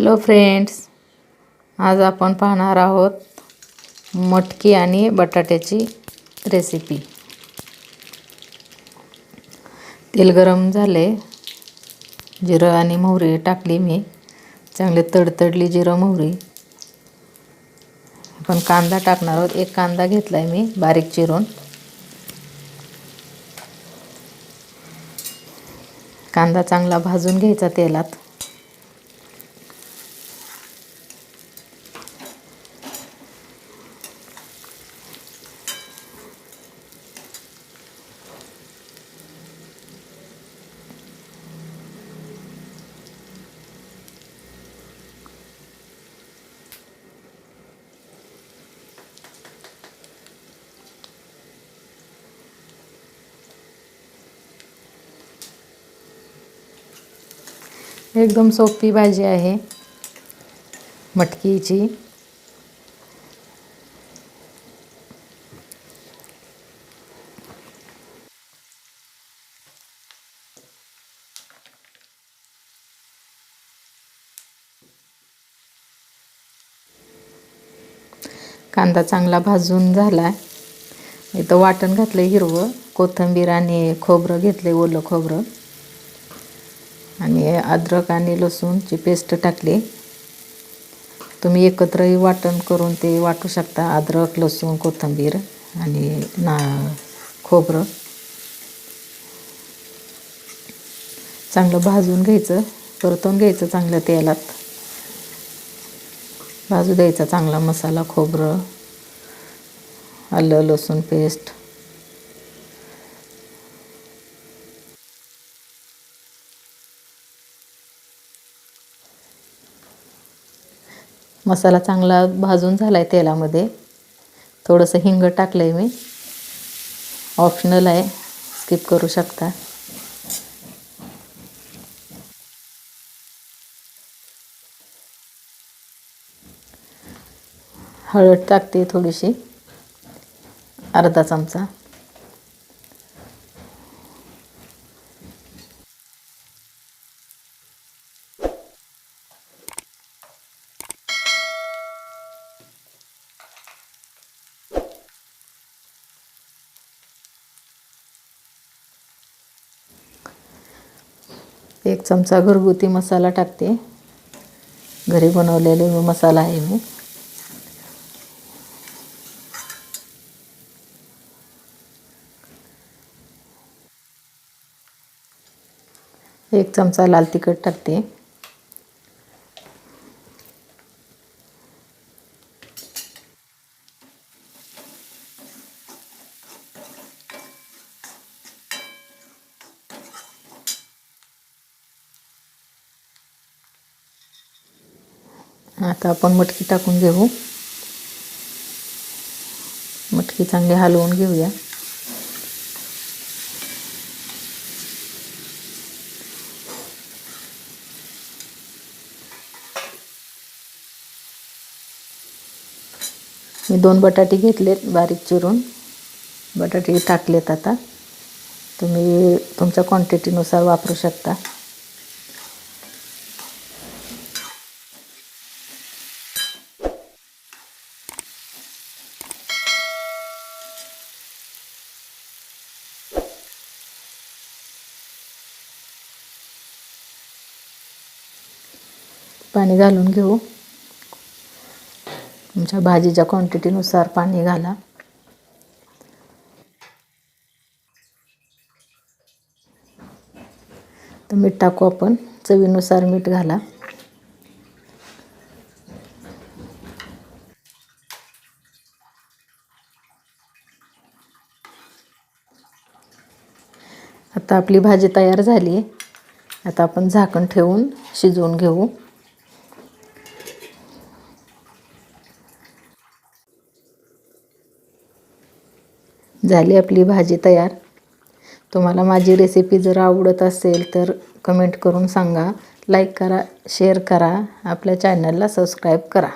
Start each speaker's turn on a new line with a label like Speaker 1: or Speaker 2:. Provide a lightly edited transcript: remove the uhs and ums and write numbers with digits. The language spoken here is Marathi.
Speaker 1: हॅलो फ्रेंड्स, आज आपण पाहणार आहोत मटकी आणि बटाट्याची रेसिपी। तेल गरम झाले, जिरं आणि मोहरी टाकली मी, चांगले तडतडली जिरं मोहरी। आपण कांदा टाकणार आहोत। एक कांदा घेतलाय मी बारीक चिरून। कांदा चांगला भाजून घ्यायचा तेलात। एकदम सोपी भाजी आहे मटकीची। कांदा चांगला भाजून झाला। इथं वाटण घातलं हिरवं, कोथिंबीर आणि खोबरं घेतले, ओलं खोबरं आणि अद्रक आणि लसूणची पेस्ट टाकली। तुम्ही एकत्रही वाटण करून ते वाटू शकता, अद्रक लसूण कोथिंबीर आणि खोबरं। चांगलं भाजून घ्यायचं, परतून घ्यायचं चांगलं तेलात। भाजू द्यायचा चांगला मसाला, खोबरं, आलं लसूण पेस्ट। मसाला चांगला भाजून झालाय तेलामध्ये। थोडंसं हिंग टाकलंय मी, ऑप्शनल आहे, स्किप करू शकता। हळद टाकते थोडीशी, अर्धा चमचा। एक चमचा घरगुती मसाला टाकते, घरी बनवलेले मसाला आहे मी। एक चमचा लाल तिखट टाकते। आता आपण मटकी टाकून घेऊ। मटकी चांगली हलवून घेऊया। मी 2 बटाटे घेतलेत बारीक चिरून, बटाटे टाकलेत। आता तुम्ही तुमच्या क्वांटिटीनुसार वापरू शकता। पाणी घालून घेऊ, तुमच्या भाजीच्या क्वांटिटीनुसार पाणी घाला। तर मीठ टाकू आपण, चवीनुसार मीठ घाला। आता आपली भाजी तयार झाली। आता आपण झाकण ठेवून शिजवून घेऊ। झाली आपली भाजी तयार। तुम्हाला माझी रेसिपी जर आवडत असेल तर कमेंट करून सांगा, लाईक करा, शेअर करा, आपल्या चॅनलला सबस्क्राईब करा।